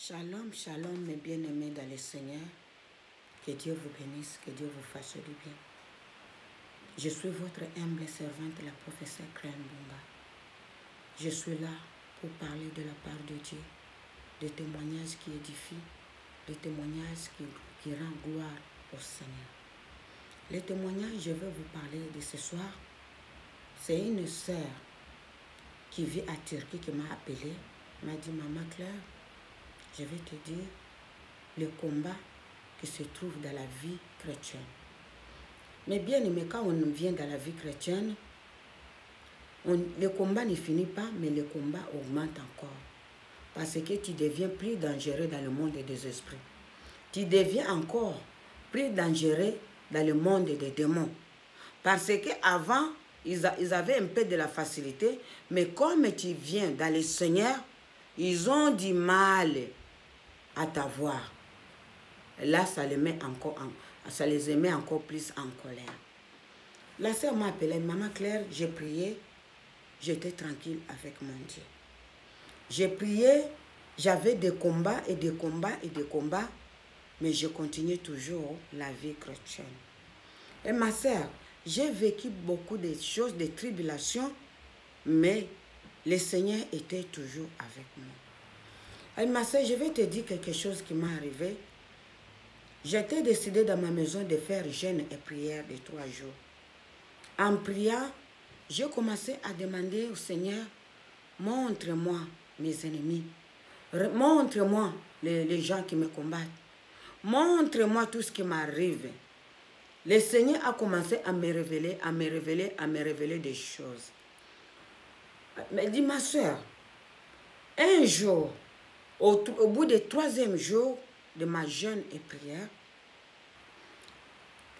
Shalom, shalom, mes bien-aimés dans le Seigneur. Que Dieu vous bénisse, que Dieu vous fasse du bien. Je suis votre humble servante, la professeure Crème Bunga. Je suis là pour parler de la part de Dieu, des témoignages qui édifient, des témoignages qui rendent gloire au Seigneur. Les témoignages, je vais vous parler de ce soir. C'est une sœur qui vit à Turquie qui m'a appelé, m'a dit, Maman Claire, je vais te dire le combat qui se trouve dans la vie chrétienne. Mais bien aimé, quand on vient dans la vie chrétienne, le combat ne finit pas, mais le combat augmente encore. Parce que tu deviens plus dangereux dans le monde des esprits. Tu deviens encore plus dangereux dans le monde des démons. Parce qu'avant, ils avaient un peu de la facilité, mais comme tu viens dans le Seigneur, ils ont du mal à t'avoir. Là, ça les met encore plus en colère. La sœur m'a appelé, Maman Claire, j'ai prié, j'étais tranquille avec mon Dieu. J'ai prié, j'avais des combats et des combats et des combats, mais je continuais toujours la vie chrétienne. Et ma sœur, j'ai vécu beaucoup de choses, des tribulations, mais le Seigneur était toujours avec moi. Et ma sœur, je vais te dire quelque chose qui m'est arrivé. J'étais décidée dans ma maison de faire jeûne et prière de 3 jours. En priant, j'ai commencé à demander au Seigneur, montre-moi mes ennemis. Montre-moi les gens qui me combattent. Montre-moi tout ce qui m'arrive. Le Seigneur a commencé à me révéler des choses. Mais dis, ma soeur, un jour, au bout du 3e jour de ma jeûne et prière,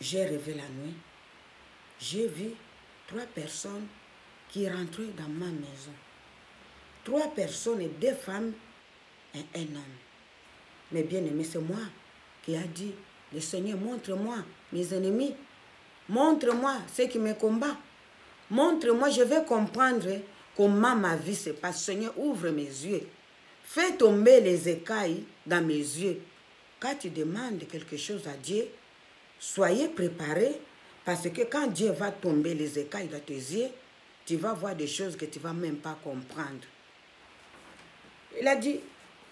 j'ai rêvé la nuit. J'ai vu 3 personnes qui rentraient dans ma maison. 3 personnes et 2 femmes et un homme. Mais bien aimé, c'est moi qui a dit, le Seigneur, montre-moi mes ennemis. Montre-moi ceux qui me combattent. Montre-moi, je vais comprendre comment ma vie se passe. Seigneur, ouvre mes yeux. Fais tomber les écailles dans mes yeux. Quand tu demandes quelque chose à Dieu, soyez préparés, parce que quand Dieu va tomber les écailles dans tes yeux, tu vas voir des choses que tu ne vas même pas comprendre. Il a dit,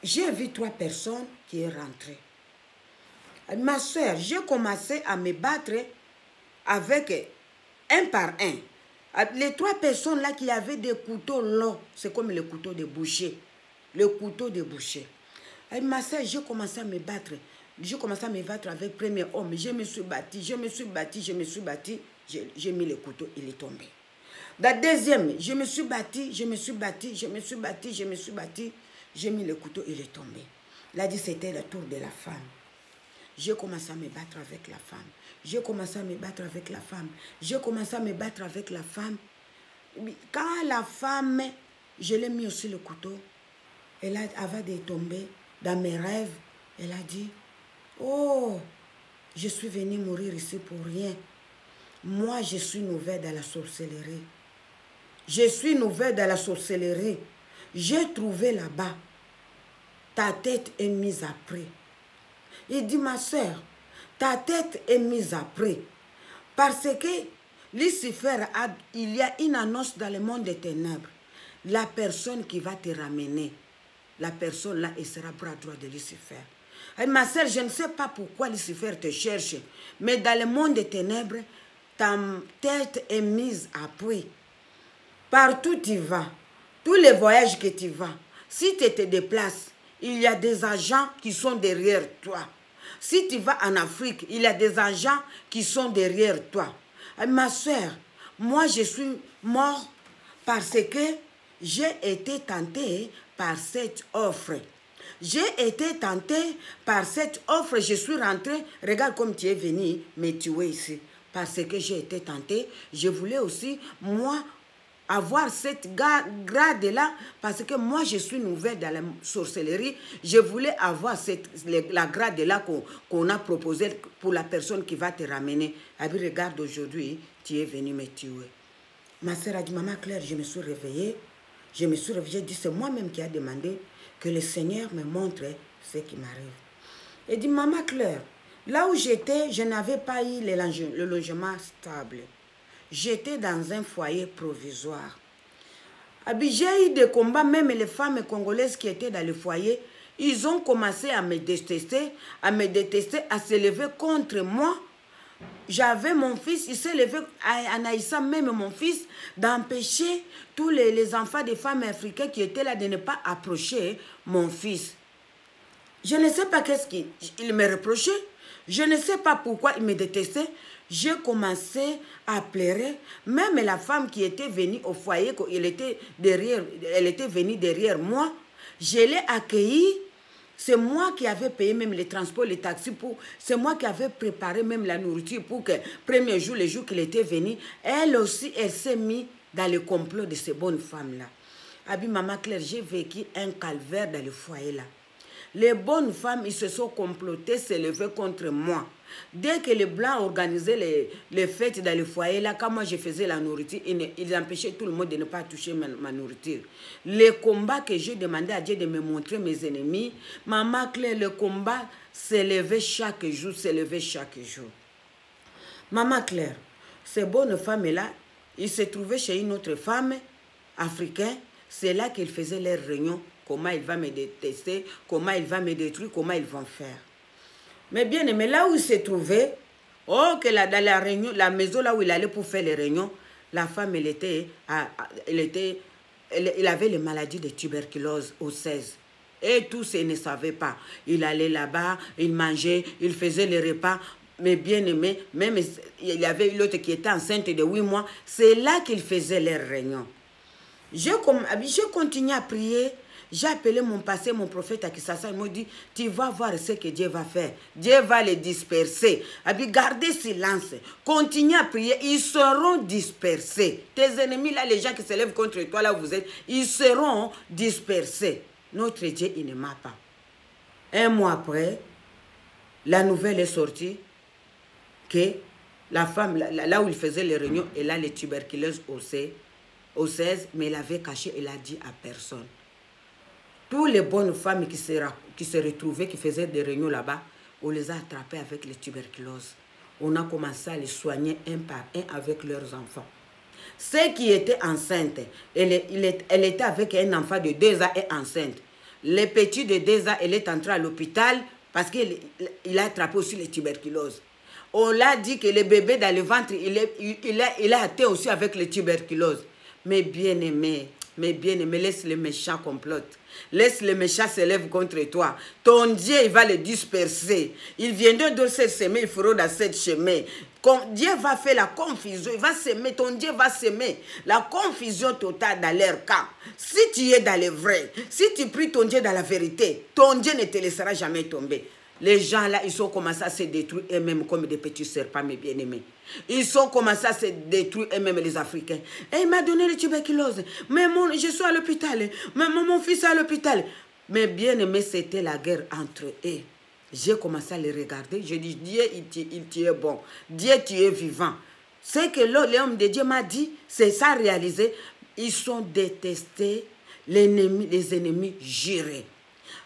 j'ai vu 3 personnes qui sont rentrées. Ma soeur, j'ai commencé à me battre avec un par un. Les 3 personnes-là qui avaient des couteaux longs, c'est comme le couteau de boucher. Le couteau de boucher. Ma soeur, j'ai commencé à me battre. J'ai commencé à me battre avec le premier homme. Je me suis battu, je me suis battu, je me suis battu. J'ai mis le couteau, il est tombé. La deuxième, je me suis battu, je me suis battu, je me suis battu, je me suis battu. J'ai mis le couteau, il est tombé. Il a dit, c'était le tour de la femme. J'ai commencé à me battre avec la femme. J'ai commencé à me battre avec la femme. J'ai commencé à me battre avec la femme. Quand la femme, je l'ai mis aussi le couteau, elle avant de tomber dans mes rêves, elle a dit, oh, je suis venue mourir ici pour rien. Moi, je suis nouvelle dans la sorcellerie. Je suis nouvelle dans la sorcellerie. J'ai trouvé là-bas. Ta tête est mise à prix. Il dit, ma soeur, ta tête est mise à prix. Parce que Lucifer, il y a une annonce dans le monde des ténèbres. La personne qui va te ramener, la personne là, elle sera bras droit de Lucifer. Et ma soeur, je ne sais pas pourquoi Lucifer te cherche, mais dans le monde des ténèbres, ta tête est mise à prix. Partout tu vas, tous les voyages que tu vas, si tu te déplaces, il y a des agents qui sont derrière toi. Si tu vas en Afrique, il y a des agents qui sont derrière toi. Et ma soeur, moi je suis mort parce que j'ai été tentée par cette offre. J'ai été tentée par cette offre. Je suis rentrée. Regarde comme tu es venu me tuer ici. Parce que j'ai été tentée. Je voulais aussi, moi, avoir cette grade-là. Parce que moi, je suis nouvelle dans la sorcellerie. Je voulais avoir la grade-là qu'on a proposée pour la personne qui va te ramener. Et puis, regarde, aujourd'hui, tu es venu me tuer. Ma soeur a dit, Maman Claire, je me suis réveillée. Je me suis réveillée, j'ai dit, c'est moi-même qui a demandé que le Seigneur me montre ce qui m'arrive. Il dit, maman Claire, là où j'étais, je n'avais pas eu le logement stable. J'étais dans un foyer provisoire. J'ai eu des combats, même les femmes congolaises qui étaient dans le foyer, ils ont commencé à me détester, à se lever contre moi. J'avais mon fils, il s'est levé en haïssant même mon fils, d'empêcher tous les enfants des femmes africaines qui étaient là de ne pas approcher mon fils. Je ne sais pas qu'est-ce qu'il me reprochait. Je ne sais pas pourquoi il me détestait. J'ai commencé à pleurer. Même la femme qui était venue au foyer, elle était venue derrière moi. Je l'ai accueillie. C'est moi qui avais payé même les transports, les taxis. C'est moi qui avais préparé même la nourriture pour que, premier jour, le jour qu'il était venu, elle aussi, elle s'est mise dans le complot de ces bonnes femmes-là. Abi, maman Claire, j'ai vécu un calvaire dans le foyer là. Les bonnes femmes, ils se sont complotées, se levaient contre moi. Dès que les Blancs organisaient les fêtes dans le foyer, là, quand moi je faisais la nourriture, ils empêchaient tout le monde de ne pas toucher ma nourriture. Les combats que j'ai demandé à Dieu de me montrer mes ennemis, maman Claire, le combat s'élevait chaque jour, Maman Claire, ces bonnes femmes-là, ils se trouvaient chez une autre femme africaine, c'est là qu'ils faisaient leurs réunions. Comment il va me détester, comment il va me détruire, comment ils vont faire. Mais bien aimé, là où il se trouvait, dans la réunion, la maison là où il allait pour faire les réunions, la femme, elle avait les maladies de tuberculose au 16. Et tous, ils ne savaient pas. Il allait là-bas, il mangeait, il faisait les repas. Mais bien aimé, même il y avait l'autre qui était enceinte de 8 mois. C'est là qu'ils faisaient leurs réunions. J'ai continué à prier. J'ai appelé mon passé, mon prophète à Kisasa. Il m'a dit, tu vas voir ce que Dieu va faire. Dieu va les disperser. Gardez silence. Continue à prier. Ils seront dispersés. Tes ennemis, là, les gens qui se lèvent contre toi, là où vous êtes, ils seront dispersés. Notre Dieu, il ne ment pas. Un mois après, la nouvelle est sortie que la femme, là où il faisait les réunions, elle a les tuberculoses au 16, mais elle avait caché, elle a dit à personne. Toutes les bonnes femmes qui se retrouvaient, qui faisaient des réunions là-bas, on les a attrapées avec les tuberculoses. On a commencé à les soigner un par un avec leurs enfants. Ceux qui étaient enceintes, elle était avec un enfant de 2 ans et enceinte. Le petit de 2 ans, elle est entrée à l'hôpital parce qu'il a attrapé aussi les tuberculoses. On l'a dit que le bébé dans le ventre, il a atteint aussi avec les tuberculoses. Mais bien aimé, laisse les méchants comploter. Laisse les méchants se lèvent contre toi. Ton Dieu, il va les disperser. Ils viendront de cette chemin, ils feront dans cette chemin. Dieu va faire la confusion. Il va s'aimer, ton Dieu va s'aimer. La confusion totale dans leur camp. Si tu es dans le vrai, si tu pries ton Dieu dans la vérité, ton Dieu ne te laissera jamais tomber. Les gens là, ils ont commencé à se détruire eux-mêmes comme des petits serpents, mes bien-aimés. Ils ont commencé à se détruire eux-mêmes, les Africains. Et il m'a donné le tuberculose. Mais je suis à l'hôpital. Mais mon fils est à l'hôpital. Mais bien-aimés, c'était la guerre entre eux. J'ai commencé à les regarder. Je dis, Dieu, tu es bon. Dieu, tu es vivant. Ce que l'homme de Dieu m'a dit, c'est ça réalisé. Ils sont détestés, les ennemis jurés.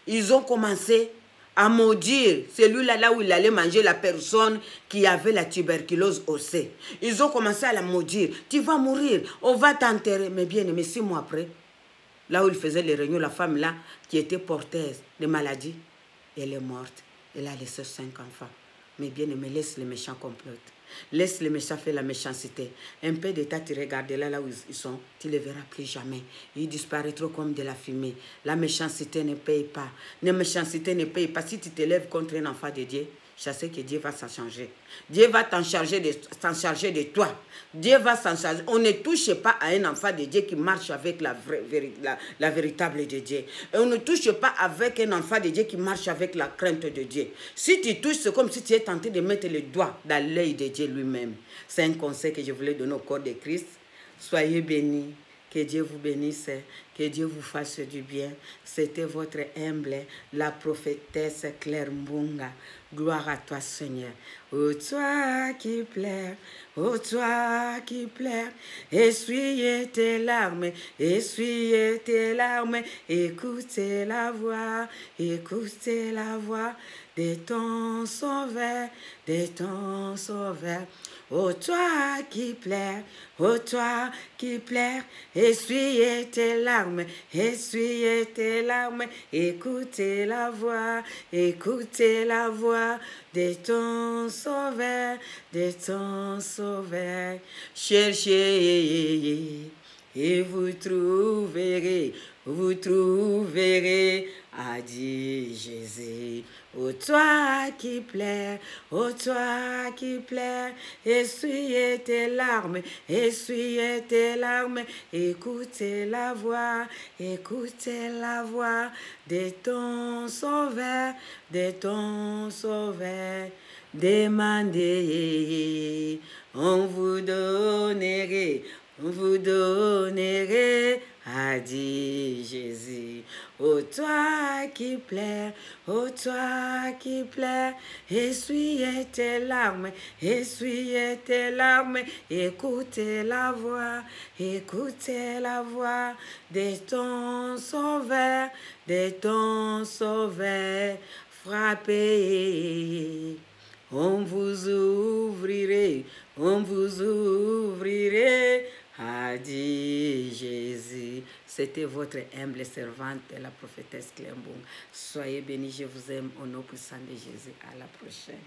Ils ont commencé à maudire celui-là là où il allait manger la personne qui avait la tuberculose au sein. Ils ont commencé à la maudire. Tu vas mourir, on va t'enterrer. Mais bien aimé, 6 mois après, là où il faisait les réunions, la femme là qui était porteuse de maladie, elle est morte. Elle a laissé 5 enfants. Mais bien aimé, laisse les méchants comploter. Laisse les méchants faire la méchanceté. Un peu d'état, tu regardes là où ils sont, tu ne les verras plus jamais. Ils disparaîtront comme de la fumée. La méchanceté ne paye pas. La méchanceté ne paye pas. Si tu te lèves contre un enfant de Dieu, je sais que Dieu va s'en changer. Dieu va t'en charger de toi. Dieu va s'en charger. On ne touche pas à un enfant de Dieu qui marche avec la véritable de Dieu. Et on ne touche pas avec un enfant de Dieu qui marche avec la crainte de Dieu. Si tu touches, c'est comme si tu es tenté de mettre le doigt dans l'œil de Dieu lui-même. C'est un conseil que je voulais donner au corps de Christ. Soyez bénis. Que Dieu vous bénisse. Que Dieu vous fasse du bien. C'était votre humble, la prophétesse Claire Mbunga. Gloire à toi, Seigneur. Ô toi qui pleures, ô toi qui pleures, essuyez tes larmes, écoutez la voix de ton sauveur, de ton sauveur. Ô toi qui pleures, essuyez tes larmes, écoutez la voix de ton sauveur, de ton sauveur. Cherchez et vous trouverez, a dit Jésus. Ô toi qui pleures, essuyez tes larmes, écoutez la voix de ton sauveur, Demandez, on vous donnerait, a dit Jésus. Ô toi qui pleures, essuyez tes larmes, écoutez la voix de ton sauveur, frappez, on vous ouvrirait, a dit Jésus. C'était votre humble servante, la prophétesse Claire Mbunga. Soyez bénis, je vous aime au nom puissant de Jésus. À la prochaine.